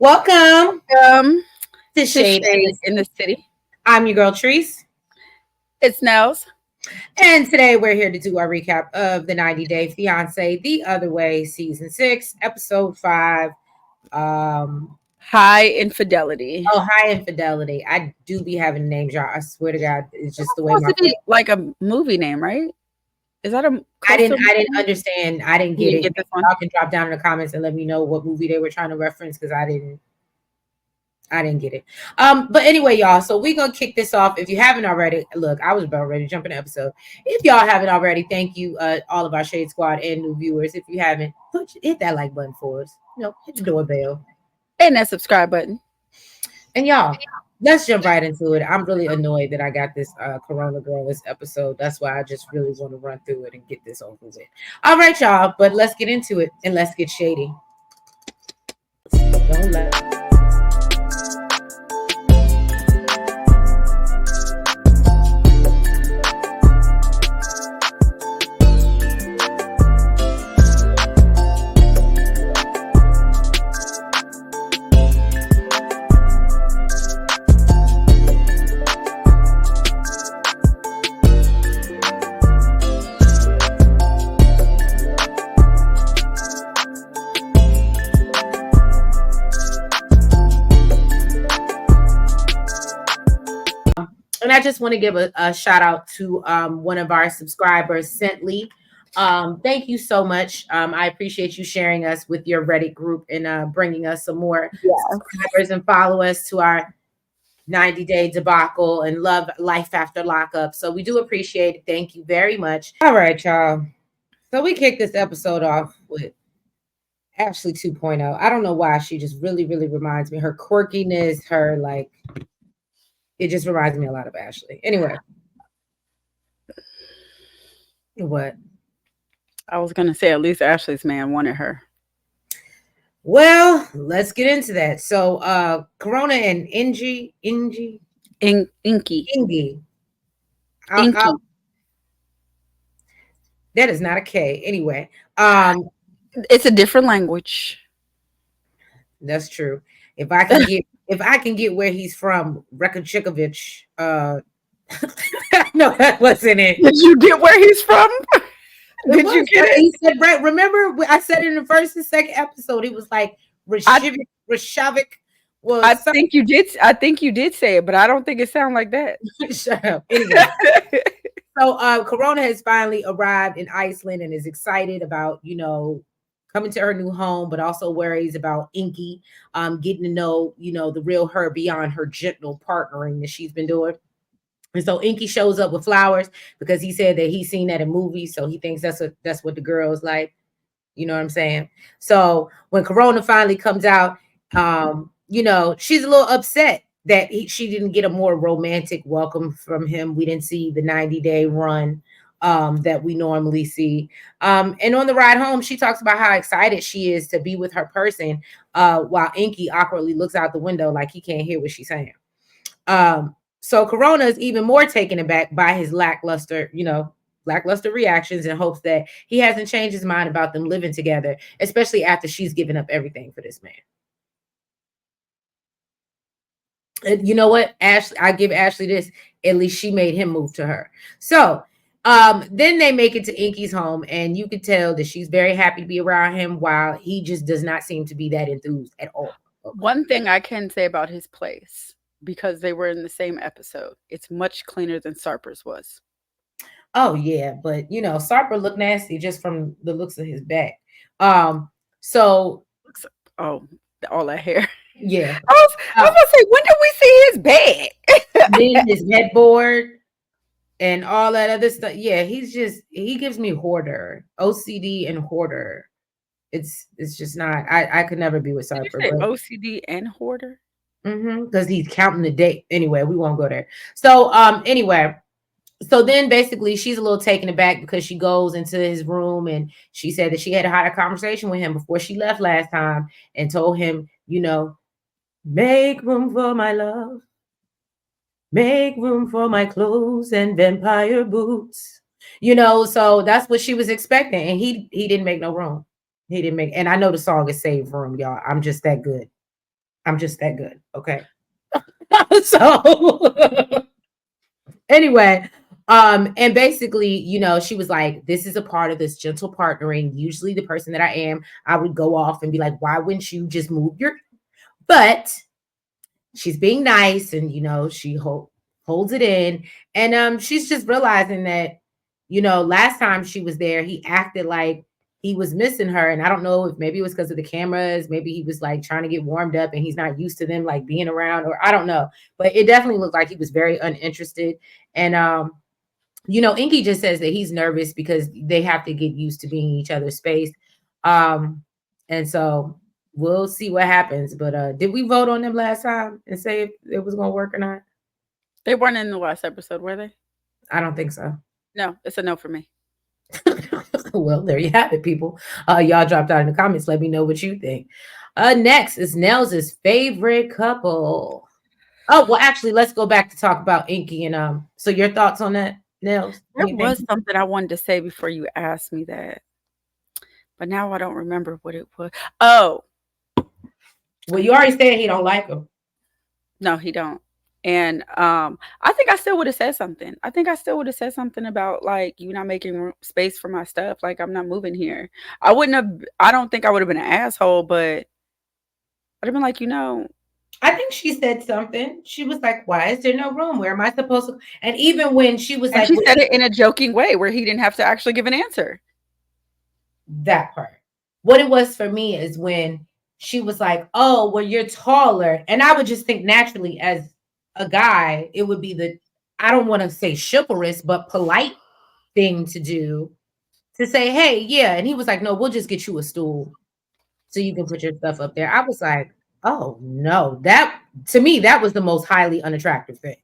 Welcome Welcome to to Shade Shade in the City. I'm your girl Treese, It's Nels. and today we're here to do our recap of the 90 Day Fiancé The Other Way, Season 6, Episode 5. High Infidelity. High Infidelity. I do be having names, y'all. I swear to God, it's It's just the way supposed my to be like a movie name, right? Is that a I close to didn't a I movie didn't name? understand. I didn't You get didn't it. get this one? Y'all can drop down in the comments and let me know what movie they were trying to reference because I didn't get it. But anyway, y'all, so we're gonna kick this off. If you haven't already, look, I was about ready to jump in the episode. If y'all haven't already, thank you, all of our Shade Squad and new viewers. If you haven't, hit that like button for us. Hit the doorbell. And that subscribe button. And y'all, let's jump right into it. I'm really annoyed that I got this Corona girl this episode. That's why I just really want to run through it and get this over with. All right, y'all, but let's get into it and let's get shady. Don't let and I just want to give a shout out to one of our subscribers, Scently. Thank you so much. I appreciate you sharing us with your Reddit group and bringing us some more Yeah. subscribers and follow us to our 90-day debacle and love life after lockup. So we do appreciate it. Thank you very much. All right, y'all. So we kicked this episode off with Ashley 2.0. I don't know why she just really, really reminds me. Her quirkiness, her like it just reminds me a lot of Ashley. Anyway. What? I was gonna say at least Ashley's man wanted her. Well, let's get into that. So Corona and Ingi. Inky. Ingi. Inky. That is not a K. Anyway. It's a different language. That's true. If I can get where he's from, Rekochikovich, no, that wasn't it. Did you get where he's from? Did you get it? He said, right, remember I said in the first and second episode, it was like Rashavik was I think you did say it, but I don't think it sounded like that. Shut up. Anyway. So Corona has finally arrived in Iceland and is excited about, coming to her new home, but also worries about Ingi getting to know, the real her beyond her gentle partnering that she's been doing. And so Inky shows up with flowers because he said that he's seen that in movies. So he thinks that's what the girl's like. You know what I'm saying? So when Corona finally comes out, she's a little upset that she didn't get a more romantic welcome from him. We didn't see the 90-day run that we normally see. And on the ride home, she talks about how excited she is to be with her person while Inky awkwardly looks out the window like he can't hear what she's saying. So Corona is even more taken aback by his lackluster reactions and hopes that he hasn't changed his mind about them living together, especially after she's given up everything for this man. And you know what, Ashley, I give Ashley this. At least she made him move to her. So then they make it to Inky's home, and you can tell that she's very happy to be around him while he just does not seem to be that enthused at all. Okay. One thing I can say about his place, because they were in the same episode, it's much cleaner than Sarper's was. Oh yeah, but Sarper looked nasty just from the looks of his back. So all that hair. Yeah. I was gonna say, when did we see his back? Then his headboard and all that other stuff. Yeah, he gives me hoarder, OCD and hoarder. It's just not. I could never be with Sarper. Did you say OCD and hoarder? Because he's counting the date. Anyway, we won't go there. So anyway. So then basically she's a little taken aback because she goes into his room and she said that she had a conversation with him before she left last time and told him, make room for my love, make room for my clothes and vampire boots. So that's what she was expecting. And he didn't make no room. He didn't make, and I know the song is Save Room, y'all. I'm just that good. I'm just that good. Okay. So anyway, and basically, she was like, this is a part of this gentle partnering. Usually the person that I am, I would go off and be like, why wouldn't you just move your, but she's being nice, and she holds it in, and she's just realizing that last time she was there, he acted like he was missing her, and I don't know if maybe it was because of the cameras, maybe he was like trying to get warmed up and he's not used to them like being around, or I don't know, but it definitely looked like he was very uninterested. And Ingi just says that he's nervous because they have to get used to being in each other's space. And so we'll see what happens. But did we vote on them last time and say if it was gonna work or not? They weren't in the last episode, were they? I don't think so. No, it's a no for me. Well, there you have it, people. Y'all dropped out in the comments. Let me know what you think. Next is Nels' favorite couple. Oh, well, actually, let's go back to talk about Inky and so your thoughts on that, Nels? There was something I wanted to say before you asked me that, but now I don't remember what it was. Oh, well, you already said he don't like him. No, he don't. And I think I still would have said something. I think I still would have said something about like you not making space for my stuff. Like I'm not moving here. I wouldn't have. I don't think I would have been an asshole, but I'd have been like, I think she said something. She was like, "Why is there no room? Where am I supposed to?" And even when she was like, she said it in a joking way where he didn't have to actually give an answer. That part. What it was for me is when she was like, "Oh, well, you're taller," and I would just think naturally as a guy, it would be the, I don't want to say chivalrous, but polite thing to do, to say, "Hey, yeah," and he was like, "No, we'll just get you a stool so you can put your stuff up there." I was like, oh no, that to me, that was the most highly unattractive thing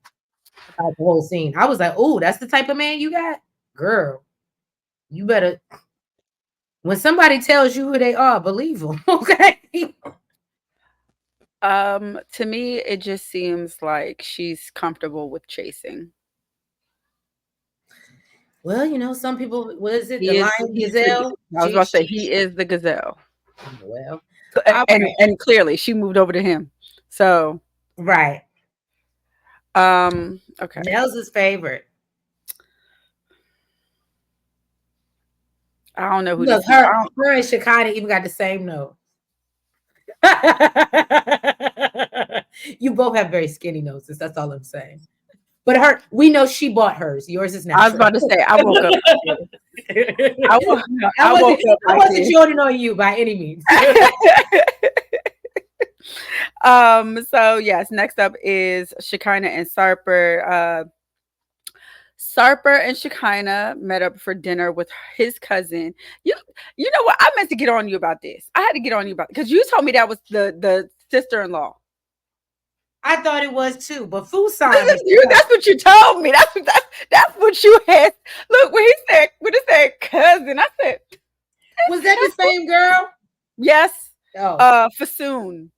about the whole scene. I was like, oh, that's the type of man you got? Girl, you better, when somebody tells you who they are, believe them. Okay. To me, it just seems like she's comfortable with chasing. Well, some people, what is it? The lion gazelle? I was about to say he is the gazelle. Well, and clearly she moved over to him. So right. Okay. Nels' favorite. I don't know who Look, this is. Her and Shekinah even got the same nose. You both have very skinny noses. That's all I'm saying. But we know she bought hers. Yours is natural. I was about to say, I woke up. I wasn't joining on you by any means. So yes, next up is Shekinah and Sarper. Sarper and Shekinah met up for dinner with his cousin. You know what? I meant to get on you about this. I had to get on you about, because you told me that was the sister-in-law. I thought it was too, but Fusan. That's what you told me. That's what you had. Look, when it said cousin, I said, was that the same girl? Yes. Oh. Fasoon.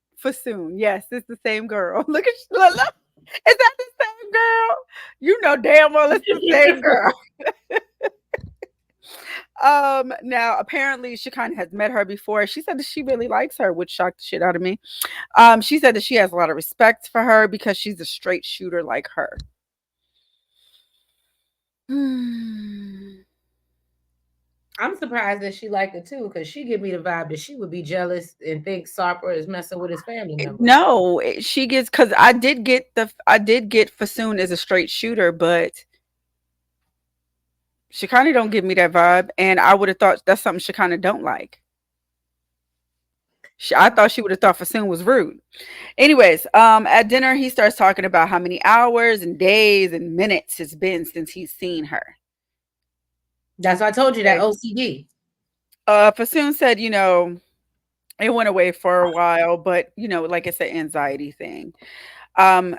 Yes, it's the same girl. Look. Is that the same girl? You know damn well it's the same girl. Now apparently Shekinah has met her before. She said that she really likes her, which shocked the shit out of me. She said that she has a lot of respect for her because she's a straight shooter like her. I'm surprised that she liked it too, because she gave me the vibe that she would be jealous and think Sarper is messing with his family member. No, she gets, because I did get Fasoon as a straight shooter, but Shekinah don't give me that vibe, and I would have thought that's something Shekinah don't like. I thought she would have thought Fasoon was rude. Anyways, at dinner he starts talking about how many hours and days and minutes it's been since he's seen her. That's why I told you that OCD. Fasoon said, it went away for a while, but like it's an anxiety thing.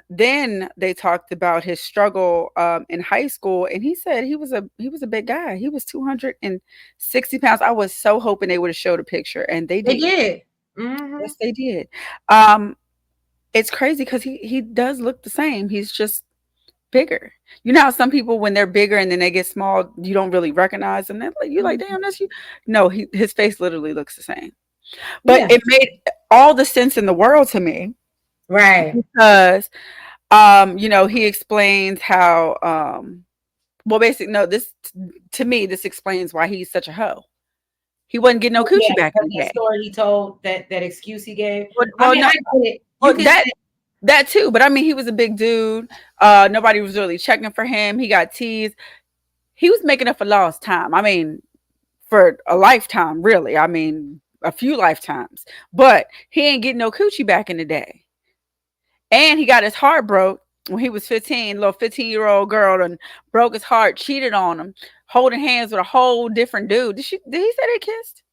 Then they talked about his struggle in high school, and he said he was a big guy. He was 260 pounds. I was so hoping they would have showed a picture, and they did. They did. Mm-hmm. Yes, they did. It's crazy because he does look the same. He's just bigger. You know how some people, when they're bigger and then they get small, you don't really recognize them. You're like, damn, that's you. No, his face literally looks the same. But it made all the sense in the world to me Right. because he explains how well, basically, no, this to me, this explains why he's such a hoe. He wasn't getting no Oh, yeah, coochie back in because the that day. story he told, that excuse he gave. Well, I well, mean, no, I get it. You well, can say, that too. But I mean, he was a big dude. Nobody was really checking for him. He got teased. He was making up for lost time. I mean, for a lifetime, really. I mean, a few lifetimes. But he ain't getting no coochie back in the day. And he got his heart broke when he was 15. Little 15-year-old girl and broke his heart, cheated on him, holding hands with a whole different dude. Did he say they kissed?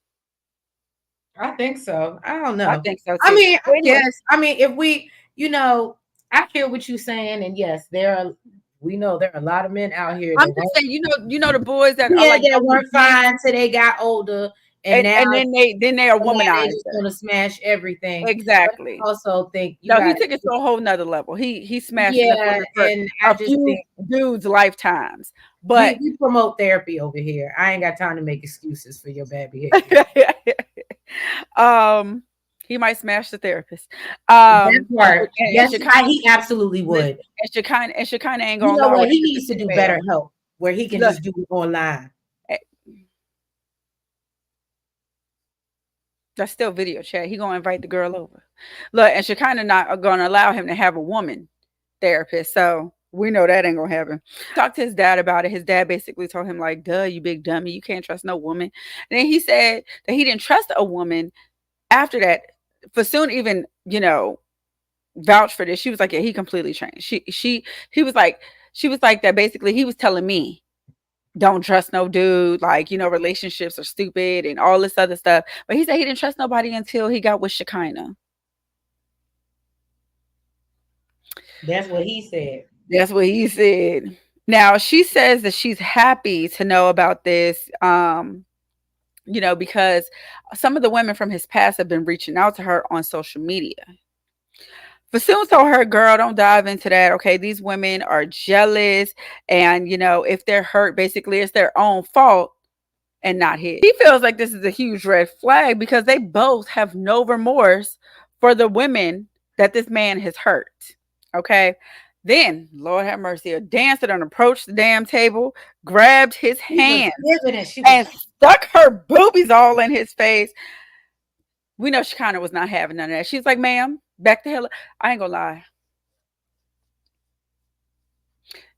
I think so. I don't I know. think so I too. mean, I But anyway, guess. I mean, if we, I hear what you're saying, and yes, we know there are a lot of men out here I'm that just weren't, saying, the boys that are yeah, like that young weren't men, fine till they got older, and now, and then they are and now they womanized. just want to smash everything. But I Exactly. also think you No, he got, took it to a whole nother level. He smashed enough yeah, women for and I a just few think dudes' lifetimes. we But we promote therapy over here. I ain't got time to make excuses for your bad behavior. um, he might smash the therapist. That And, part, and yes, Shekinah, he absolutely listen, would. and Shekinah ain't You gonna know allow what? that He sister needs to to do fail. better help where he can Look, just do it online. eh, that's still video chat. He gonna invite the girl over. Look, and Shekinah not gonna allow him to have a woman therapist. So we know that ain't gonna happen. Talked to his dad about it. His dad basically told him, like, duh, you big dummy, you can't trust no woman. And then he said that he didn't trust a woman after that. Fasoon even, vouched for this. She was like, yeah, he completely changed. He was like, she was like that. Basically, he was telling me, don't trust no dude. Like, relationships are stupid and all this other stuff. But he said he didn't trust nobody until he got with Shekinah. That's what he said. That's what he said. Now she says that she's happy to know about this, because some of the women from his past have been reaching out to her on social media. Fasoon told her, girl, don't dive into that. Okay. These women are jealous. And, if they're hurt, basically it's their own fault and not his. He feels like this is a huge red flag because they both have no remorse for the women that this man has hurt. Okay. Then, Lord have mercy, a dancer done approached the damn table, grabbed his She was hand, giving it. She was. and stuck her boobies all in his face. We know Shekinah was not having none of that. She's like, ma'am, back the hell up. I ain't gonna lie.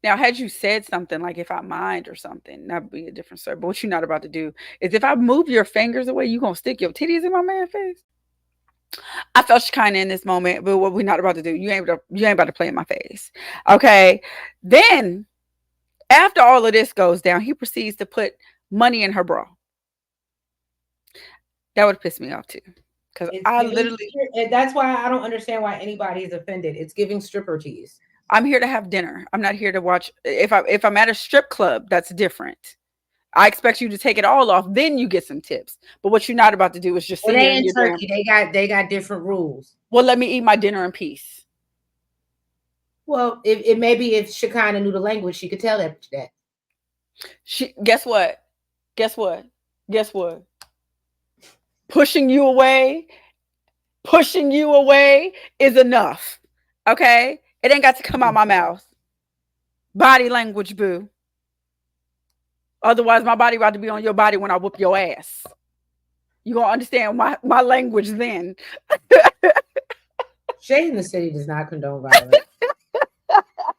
Now, had you said something like if I mind or something, that'd be a different story. But what you're not about to do is if I move your fingers away, you gonna stick your titties in my man's face. I felt Shekinah in this moment, but what we're not about to do, you ain't about to play in my face. Okay. Then after all of this goes down, he proceeds to put money in her bra. That would piss me off too. Because It's I giving. literally, And that's why I don't understand why anybody is offended. It's giving stripper tease. I'm here to have dinner. I'm not here to watch. If I'm at a strip club, that's different. I expect you to take it all off, then you get some tips. But what you're not about to do is just Well, sit here they and in your damn. Turkey. They got different rules. Well, let me eat my dinner in peace. Well, if maybe if Shekinah knew the language, she could tell that. Guess what? Guess what? Guess what? Pushing you away, pushing you away is enough. Okay, it ain't got to come out my mouth. Body language, boo. Otherwise, my body about to be on your body when I whoop your ass. You gonna understand my language then. Shadeinthecity does not condone violence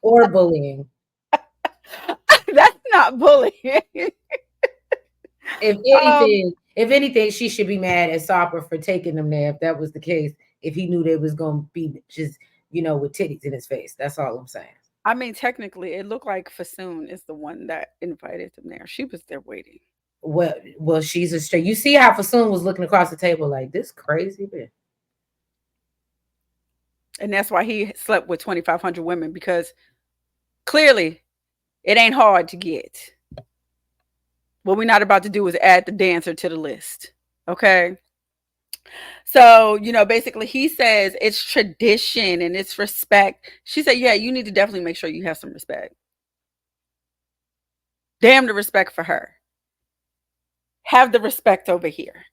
or bullying. That's not bullying. If um, anything, she should be mad at Sarper for taking them there. If that was the case, if he knew they was gonna be just with titties in his face, that's all I'm saying. I mean, technically, it looked like Fasoon is the one that invited them there. She was there waiting. Well, she's a straight. You see how Fasoon was looking across the table like this crazy bitch. And that's why he slept with 2,500 women because clearly it ain't hard to get. What we're not about to do is add the dancer to the list. Okay. So, basically he says it's tradition and it's respect. She said, yeah, you need to definitely make sure you have some respect. Damn the respect for her. Have the respect over here.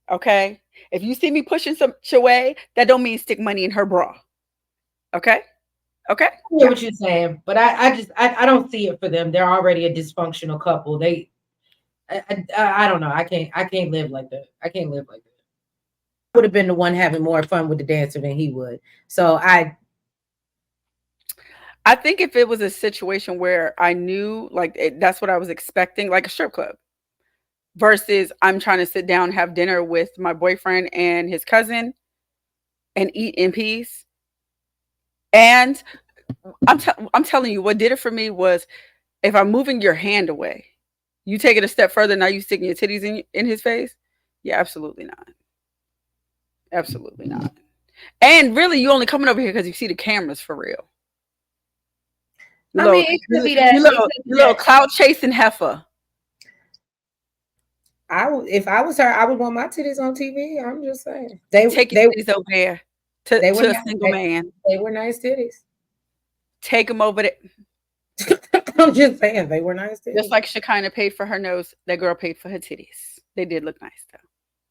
Okay. If you see me pushing some away, that don't mean stick money in her bra. Okay. Okay. I hear Yeah. what you're saying, but I don't see it for them. They're already a dysfunctional couple. I don't know. I can't live like that. I can't live like that. Would have been the one having more fun with the dancer than he would. So I think if it was a situation where I knew like that's what I was expecting, like a strip club, versus I'm trying to sit down, have dinner with my boyfriend and his cousin and eat in peace. And I'm telling you, what did it for me was if I'm moving your hand away, you take it a step further. Now you sticking your titties in his face. Yeah, absolutely not. Absolutely not. And really, you only coming over here because you see the cameras for real. You I mean little, it could you, be that you it little, could be you little that clout chasing heifer. if I was her, I would want my titties on TV. I'm just saying. Take your They titties over there they were to a nice. single man. They were nice titties. Take them over there. I'm just saying they were nice Just titties. like Shekinah paid for her nose, that girl paid for her titties. They did look nice though.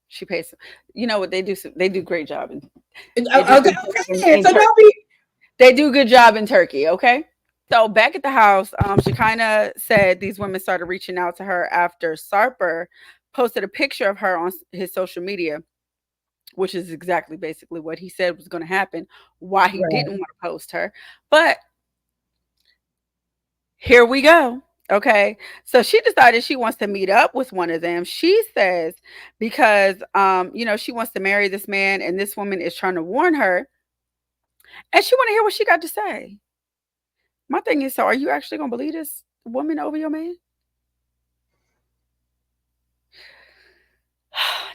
She pays. You know what they do? They do great job in. They do Okay, good job okay. in So Turkey. don't be They do good job in Turkey. Okay. So back at the house, Shekinah said these women started reaching out to her after Sarper posted a picture of her on his social media, which is exactly basically what he said was going to happen. Why he right. didn't want to post her, but here we go. Okay. So she decided she wants to meet up with one of them. She says because she wants to marry this man and this woman is trying to warn her and she want to hear what she got to say. My thing is, so are you actually going to believe this woman over your man?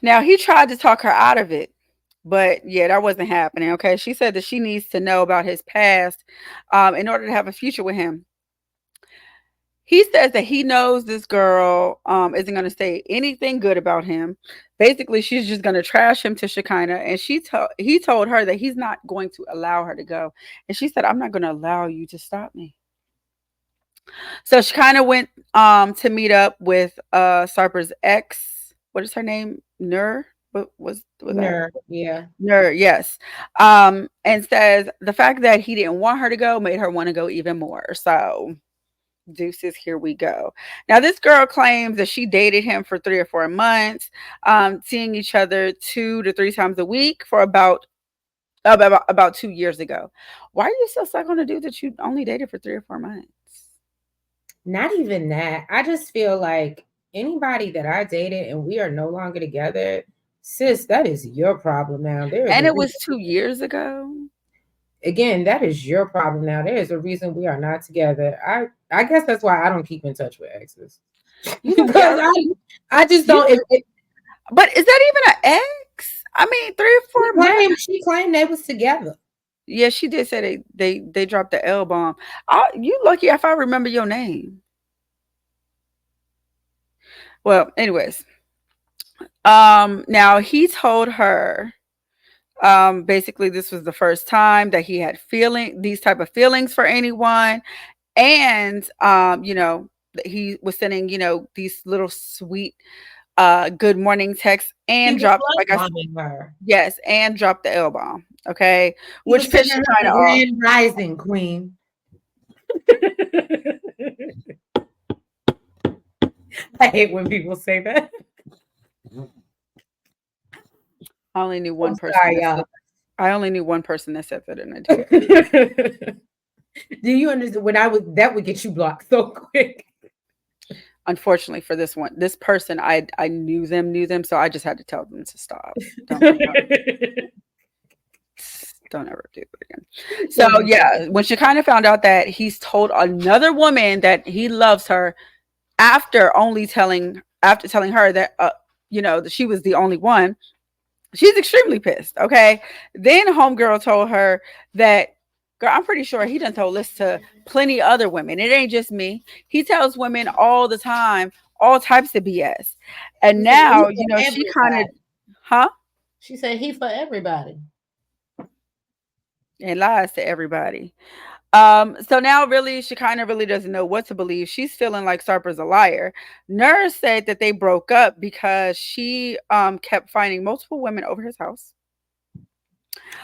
Now he tried to talk her out of it, but yeah, that wasn't happening. Okay. She said that she needs to know about his past in order to have a future with him. He says that he knows this girl isn't going to say anything good about him. Basically, she's just going to trash him to Shekinah, and he told her that he's not going to allow her to go, and she said, "I'm not going to allow you to stop me." So Shekinah went to meet up with Sarper's ex. What is her name? Nur. What was that? Nerd. Yeah. Nur. Yes. And says the fact that he didn't want her to go made her want to go even more. So deuces, here we go. Now, this girl claims that she dated him for 3 or 4 months, seeing each other 2 to 3 times a week for about 2 years ago. Why are you so stuck on a dude that you only dated for 3 or 4 months? Not even that. I just feel like anybody that I dated and we are no longer together, sis, that is your problem now. There is And a it reason. was 2 years ago. Again, that is your problem now. There is a reason we are not together. I guess that's why I don't keep in touch with exes. You don't Because care. I just You don't but is that even an ex? I mean, 3 or 4 months. she claimed they was together. Yeah, she did say they dropped the L bomb. You lucky if I remember your name. Well, anyways, now he told her, basically this was the first time that he had these type of feelings for anyone, and he was sending these little sweet good morning texts He and was dropped, love like I said, bombing her. yes, and dropped the L bomb. Okay, He which was pissed sending you her kind the of off. grand rising queen. I hate when people say that. I only knew I'm one person sorry, that y'all. said I only knew one person that said that, and I did. Do you understand? When I was that would get you blocked so quick. Unfortunately for this person, I knew them, so I just had to tell them to stop. Don't ever do it again. So yeah, when she kind of found out that he's told another woman that he loves her after telling her that that she was the only one, she's extremely pissed. Okay, then homegirl told her that, girl, I'm pretty sure he done told this to plenty other women. It ain't just me. He tells women all the time, all types of BS. And He said now, he for she kind of, everybody. huh? She said he for everybody. And lies to everybody. So now really she kind of really doesn't know what to believe. She's feeling like Sarper's a liar. Nurse said that they broke up because she kept finding multiple women over his house.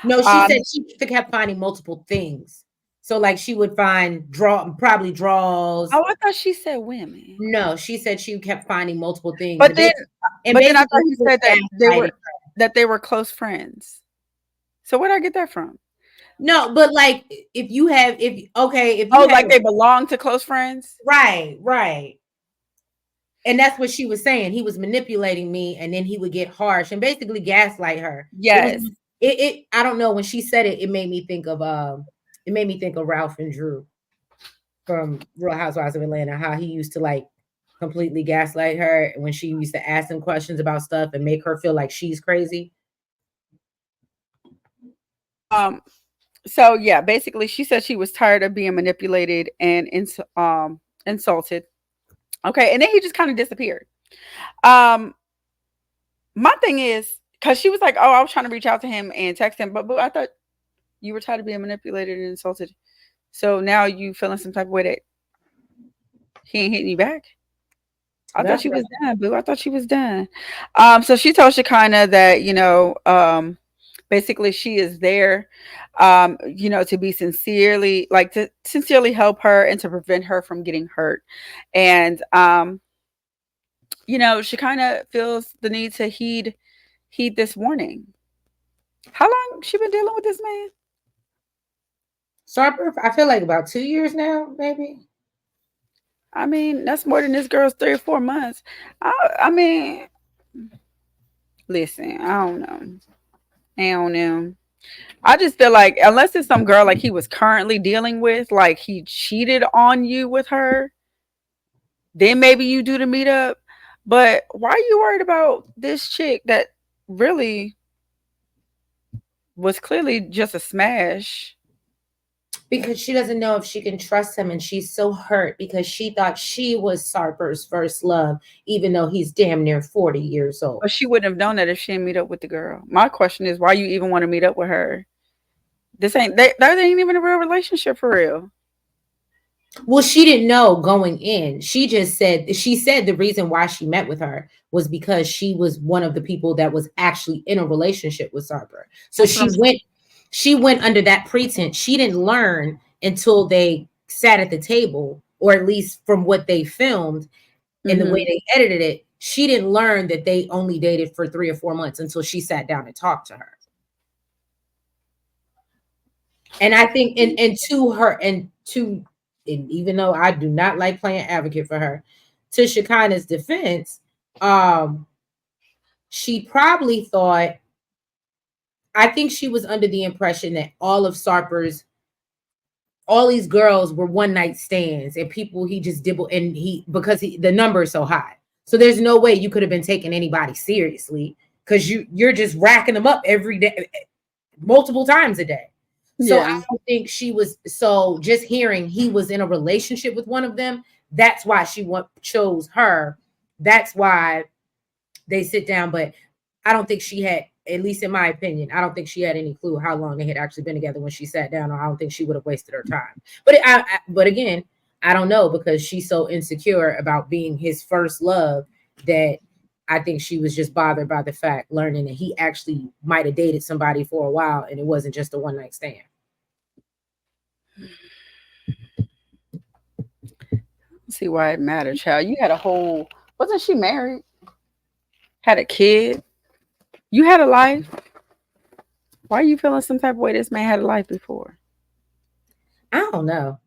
No, she Um, said she kept finding multiple things. So like she would find probably draws. oh, I thought she said women. No, she said she kept finding multiple things But and then, I thought basically he he was said that gaslighting. they were close friends. So where did I get that from? No, but like if you Oh, have like they belong to close friends? right. And that's what she was saying. He was manipulating me and then he would get harsh and basically gaslight her. It was Yes. it I don't know when she said it, it made me think of Ralph and Drew from Real Housewives of Atlanta, how he used to like completely gaslight her when she used to ask him questions about stuff and make her feel like she's crazy. Um, so yeah, basically she said she was tired of being manipulated and insulted. Okay, and then he just kind of disappeared. Um, my thing is, because she was like, "Oh, I was trying to reach out to him and text him, but I thought you were tired of being manipulated and insulted. So now you feeling some type of way that he ain't hitting you back." I thought That's she right. was done, boo. I thought she was done. So she told Shekinah that, basically she is there, to be sincerely, like to sincerely help her and to prevent her from getting hurt. And, Shekinah feels the need to heed this warning. How long she been dealing with this man? Sarper, I feel like about 2 years now, maybe. I mean, that's more than this girl's 3 or 4 months. I mean, listen, I don't know. I don't know. I just feel like unless it's some girl like he was currently dealing with, like he cheated on you with her, then maybe you do the meetup. But why are you worried about this chick that really was clearly just a smash? Because she doesn't know if she can trust him and she's so hurt because she thought she was Sarper's first love, even though he's damn near 40 years old. But she wouldn't have known that if she didn't meet up with the girl. My question is, why you even want to meet up with her? That ain't even a real relationship for real. Well, she didn't know going in. She said the reason why she met with her was because she was one of the people that was actually in a relationship with Sarper. So That's what I'm saying. she went under that pretense. She didn't learn until they sat at the table, or at least from what they filmed and the way Mm-hmm. they edited it, she didn't learn that they only dated for 3 or 4 months until she sat down and talked to her. And I think and to her and even though I do not like playing advocate for her, to Shekinah's defense, um, she probably thought, I think she was under the impression that all these girls were one night stands and people he just dibble and the number is so high. So there's no way you could have been taking anybody seriously because you're just racking them up every day, multiple times a day. So I Yeah. don't think she was, so just hearing he was in a relationship with one of them, that's why chose her. That's why they sit down. But I don't think she had, at least in my opinion, I don't think she had any clue how long they had actually been together when she sat down, or I don't think she would have wasted her time. But again, I don't know because she's so insecure about being his first love that I think she was just bothered by the fact learning that he actually might have dated somebody for a while and it wasn't just a one night stand. See why it mattered, child. You had a whole, wasn't she married? Had a kid. You had a life. Why are you feeling some type of way this man had a life before? I don't know.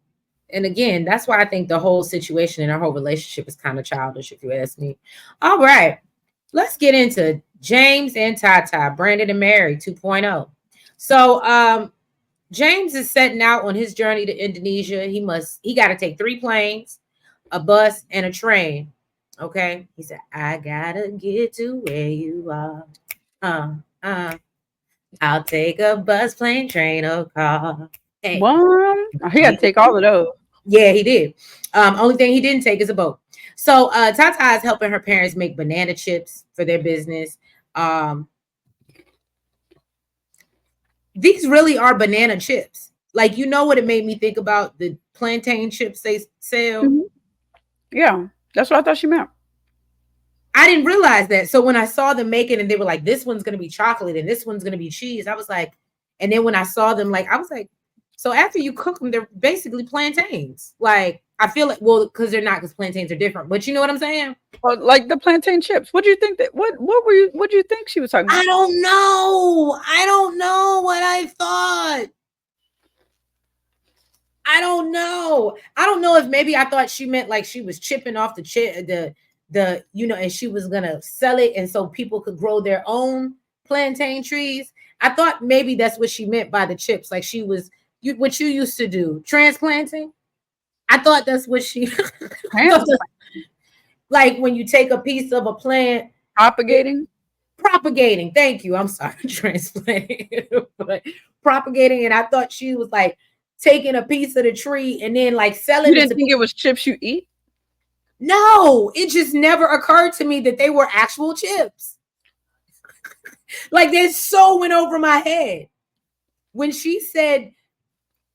And again, that's why I think the whole situation and our whole relationship is kind of childish, if you ask me. All right, let's get into James and Tatha, Brandon and Mary 2.0. So James is setting out on his journey to Indonesia. He got to take 3 planes, a bus, and a train. Okay. He said, I gotta get to where you are. Uh, uh, I'll take a bus, plane, train, or car. Hey. What? He had to take all of those. Yeah, he did. Only thing he didn't take is a boat. So Tata is helping her parents make banana chips for their business. These really are banana chips. Like, you know what it made me think about? The plantain chips they sell. Mm-hmm. Yeah, that's what I thought she meant. I didn't realize that. So when I saw them making and they were like, this one's going to be chocolate and this one's going to be cheese, I was like, And then when I saw them, like, I was like, so after you cook them, they're basically plantains. Like, I feel like, well, because they're not, because plantains are different. But you know what I'm saying? Well, like the plantain chips. What do you think that? What do you think she was talking about? I don't know. I don't know what I thought. I don't know. I don't know if maybe I thought she meant like she was chipping off the you know, and she was gonna sell it, and so people could grow their own plantain trees. I thought maybe that's what she meant by the chips, like she was what you used to do, transplanting. I thought that's what she like when you take a piece of a plant, propagating. Thank you. I'm sorry, transplanting, but propagating. And I thought she was like taking a piece of the tree and then like selling You it. didn't think it was chips you eat? No, it just never occurred to me that they were actual chips. Like they so went over my head. When she said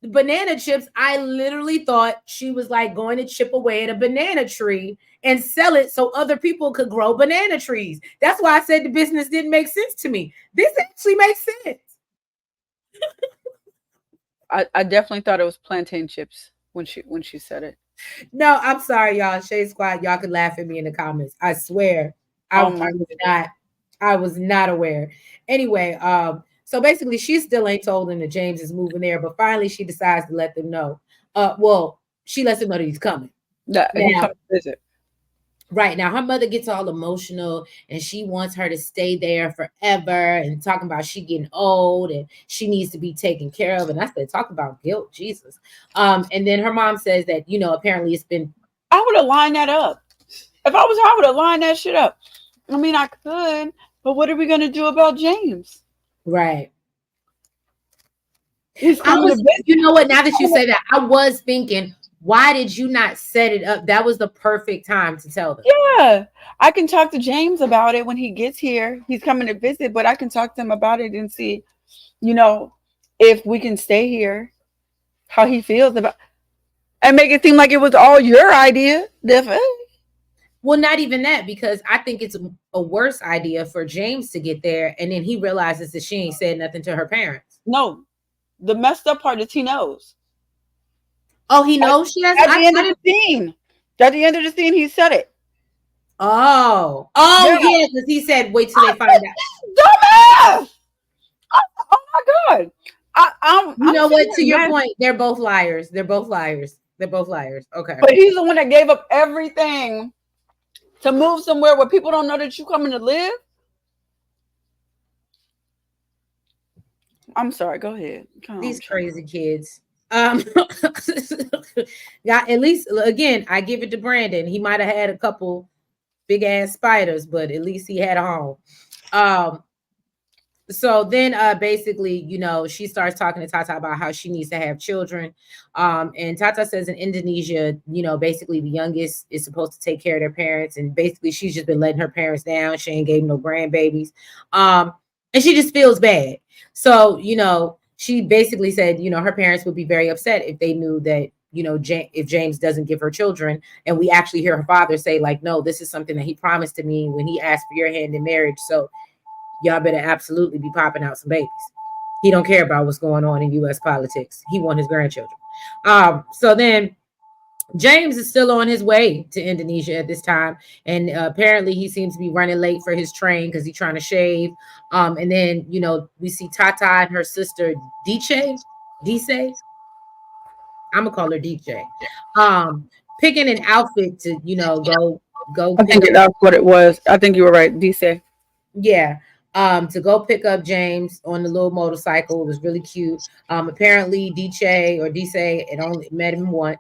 banana chips, I literally thought she was like going to chip away at a banana tree and sell it so other people could grow banana trees. That's why I said the business didn't make sense to me. This actually makes sense. I definitely thought it was plantain chips when she said it. No, I'm sorry, y'all. Shade Squad, y'all can laugh at me in the comments. I swear, I was not aware. Anyway, so basically, she still ain't told them that James is moving there, but finally, she decides to let them know. Well, she lets them know that he's coming. That he comes to visit. Right now, her mother gets all emotional and she wants her to stay there forever and talking about she getting old and she needs to be taken care of. And I said, talk about guilt, Jesus. And then her mom says that, you know, apparently it's been. I would have lined that up. If I was her, I would have lined that shit up. I mean, I could, but what are we going to do about James? Right. You know what? Now that you say that, I was thinking, why did you not set it up? That was the perfect time to tell them. Yeah, I can talk to James about it when he gets here. He's coming to visit, but I can talk to him about it and see, you know, if we can stay here, how he feels about, and make it seem like it was all your idea. Definitely. Well, not even that, because I think it's a worse idea for James to get there and then he realizes that she ain't said nothing to her parents. No, the messed up part is he knows. Oh, he knows she has. At the end of the scene. At the end of the scene, he said it. Oh, yeah, because he said, "Wait till they find out." Dumbass! Oh my God! You know what? To your point, they're both liars. They're both liars. They're both liars. Okay, but he's the one that gave up everything to move somewhere where people don't know that you coming to live. I'm sorry. Go ahead. These crazy kids. Yeah, at least again, I give it to Brandon. He might have had a couple big ass spiders, but at least he had a home. So then basically, you know, she starts talking to Tatha about how she needs to have children. And Tatha says in Indonesia, you know, basically the youngest is supposed to take care of their parents, and basically she's just been letting her parents down. She ain't gave no grandbabies. And she just feels bad. So, you know, she basically said, you know, her parents would be very upset if they knew that, you know, if James doesn't give her children. And we actually hear her father say, like, no, this is something that he promised to me when he asked for your hand in marriage. So y'all better absolutely be popping out some babies. He don't care about what's going on in U.S. politics. He wants his grandchildren. So then James is still on his way to Indonesia at this time. And apparently he seems to be running late for his train because he's trying to shave. And then, you know, we see Tatha and her sister, Dice. I'm going to call her DJ. Picking an outfit to, you know, go. I think that's what it was. I think you were right, Dice. Yeah. To go pick up James on the little motorcycle. It was really cute. Apparently Dice had only met him once.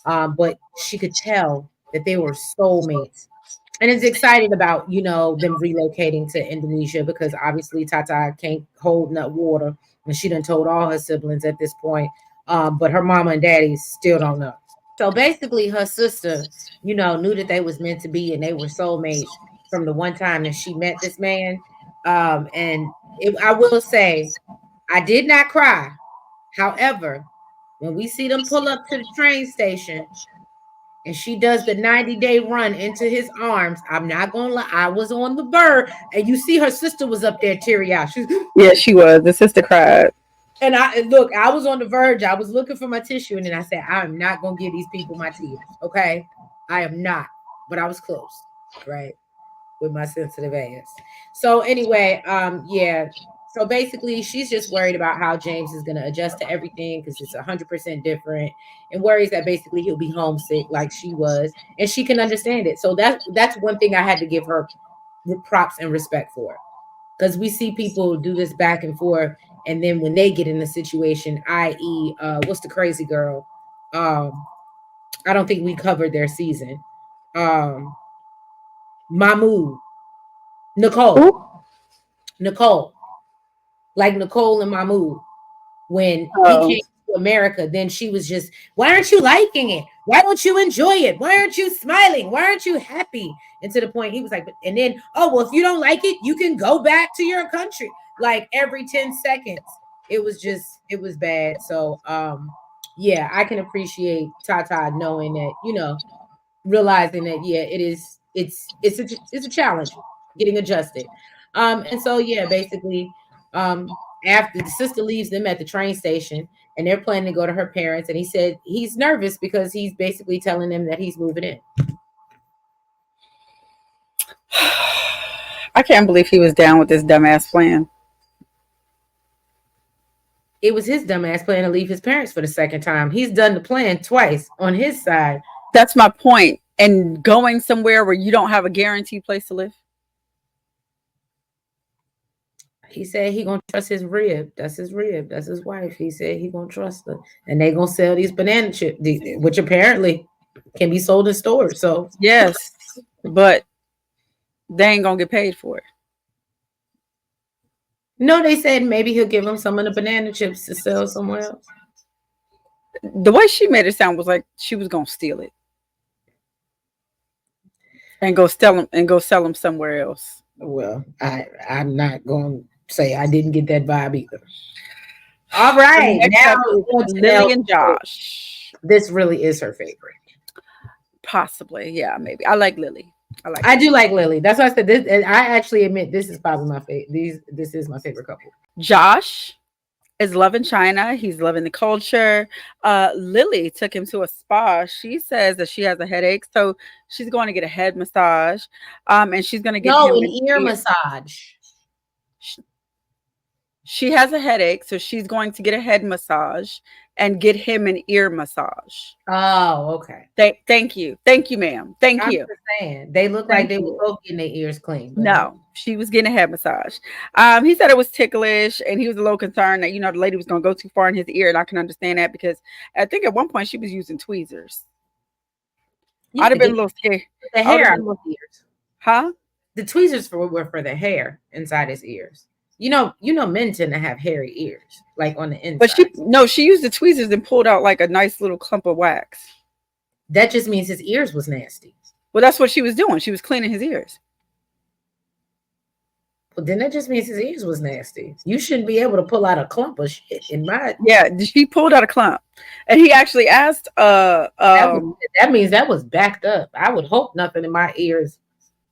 But she could tell that they were soulmates, and is excited about, you know, them relocating to Indonesia because obviously Tatha can't hold nut water, and she done told all her siblings at this point. But her mama and daddy still don't know. So basically, her sister, you know, knew that they was meant to be and they were soulmates from the one time that she met this man. I will say, I did not cry. However, when we see them pull up to the train station and she does the 90-day run into his arms, I'm not gonna lie, I was on the verge. And you see her sister was up there teary-eyed. Yeah, she was. The sister cried. And I was on the verge. I was looking for my tissue, and then I said, I'm not gonna give these people my tears. Okay. I am not. But I was close, right? With my sensitive ass. So anyway, yeah. So basically she's just worried about how James is gonna adjust to everything because it's 100% different, and worries that basically he'll be homesick like she was, and she can understand it. So that's one thing I had to give her props and respect for, because we see people do this back and forth, and then when they get in a situation, i.e., what's the crazy girl? Um, I don't think we covered their season. Um, Mahmoud, Nicole, Ooh. Nicole, like Nicole and Mahmoud. When he Oh, came to America, then she was just, why aren't you liking it? Why don't you enjoy it? Why aren't you smiling? Why aren't you happy? And to the point he was like, and then, oh, well, if you don't like it, you can go back to your country. Like every 10 seconds. It was bad. So yeah, I can appreciate Tata knowing that, realizing that, yeah, it's a challenge getting adjusted. And so yeah, basically, after the sister leaves them at the train station, and they're planning to go to her parents, and he said he's nervous because he's basically telling them that he's moving in. I can't believe he was down with this dumbass plan. It was his dumbass plan to leave his parents for the second time. He's done the plan twice on his side. That's my point. And going somewhere where you don't have a guaranteed place to live. He said he gonna trust his rib. That's his rib. That's his wife. He said he gonna trust her, and they gonna sell these banana chips, which apparently can be sold in stores. So Yes, but they ain't gonna get paid for it. no, they said maybe he'll give them some of the banana chips to sell somewhere else. The way she made it sound was like she was gonna steal it and go sell them somewhere else. Well, I'm not going to say I didn't get that vibe either. All right, Next now up is on to Lilly and Josh. this really is her favorite. Possibly, yeah, maybe. I like Lilly. I do like Lilly. That's why I said this. And I actually admit this is probably my favorite. This is my favorite couple. Josh is loving China. He's loving the culture. Lilly took him to a spa. She says that she has a headache, so she's going to get a head massage. And she's going to get No, him an an ear ear. massage. She has a headache, so she's going to get a head massage and get him an ear massage. Oh, okay. Thank you, ma'am. Thank I'm you. just saying they look like Thank they were you. both getting their ears clean. But No, she was getting a head massage. He said it was ticklish, and he was a little concerned that the lady was going to go too far in his ear, and I can understand that because I think at one point she was using tweezers. yeah, I'd to have been get a little scared. the I would have hair out been of a little, his ears. huh? The tweezers were for the hair inside his ears. Men tend to have hairy ears, like on the But inside. she used the tweezers and pulled out like a nice little clump of wax. That just means his ears was nasty. Well, that's what she was doing. She was cleaning his ears. Well, then that just means his ears was nasty. You shouldn't be able to pull out a clump of shit in my. Yeah, she pulled out a clump, and he actually asked. That means that was backed up. I would hope nothing in my ears.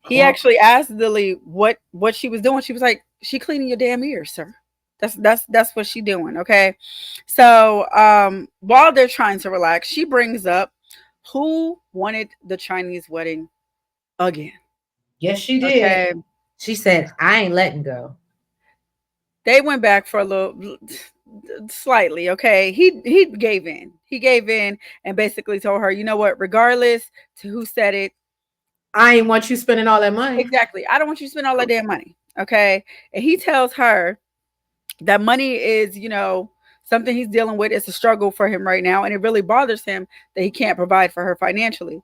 He actually asked Lilly what she was doing. She was like, "She cleaning your damn ears, sir." That's what she doing. Okay, so while they're trying to relax, she brings up who wanted the Chinese wedding again. Yes, she did. Okay, She said, "I ain't letting go." they went back for a little, slightly. Okay, he gave in. He gave in and basically told her, you know what? Regardless to who said it, I ain't want you spending all that money. exactly. I don't want you to spend all that damn money. Okay, and he tells her that money is, something he's dealing with. It's a struggle for him right now, and it really bothers him that he can't provide for her financially.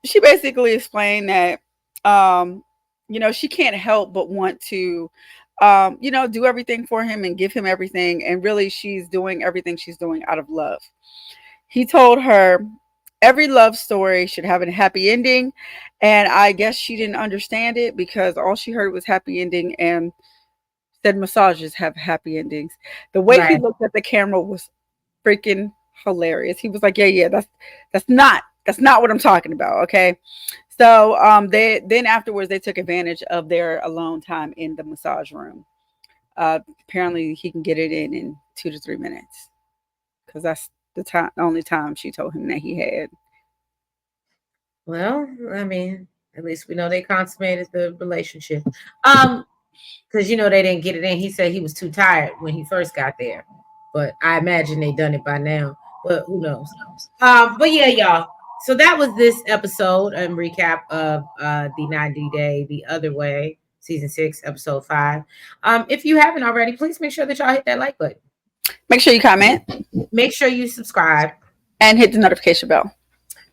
She basically explained that, she can't help but want to, do everything for him and give him everything. And really, she's doing everything she's doing out of love. He told her every love story should have a happy ending. And I guess she didn't understand it because all she heard was happy ending and said massages have happy endings. The way he looked at the camera was freaking hilarious. He was like, yeah, that's not what I'm talking about. Okay. So they then afterwards they took advantage of their alone time in the massage room. Apparently, he can get it in 2 to 3 minutes because that's the only time she told him that he had. Well, I mean, at least we know they consummated the relationship. Because they didn't get it in. He said he was too tired when he first got there, but I imagine they done it by now. But who knows? But yeah, y'all. So that was this episode and recap of the 90-day the other way, season 6, episode 5. If you haven't already, please make sure that y'all hit that like button. Make sure you comment. Make sure you subscribe and hit the notification bell.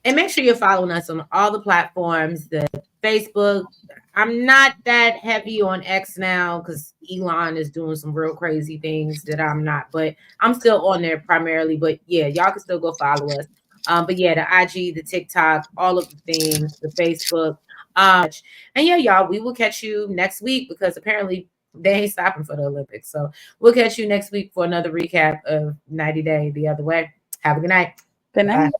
And make sure you're following us on all the platforms, the Facebook. I'm not that heavy on X now because Elon is doing some real crazy things that I'm not, but I'm still on there primarily. But yeah, y'all can still go follow us. But yeah, the IG, the TikTok, all of the things, the Facebook. And yeah, y'all, we will catch you next week because apparently they ain't stopping for the Olympics. So we'll catch you next week for another recap of 90 Day the Other Way. Have a good night. Good night. Bye.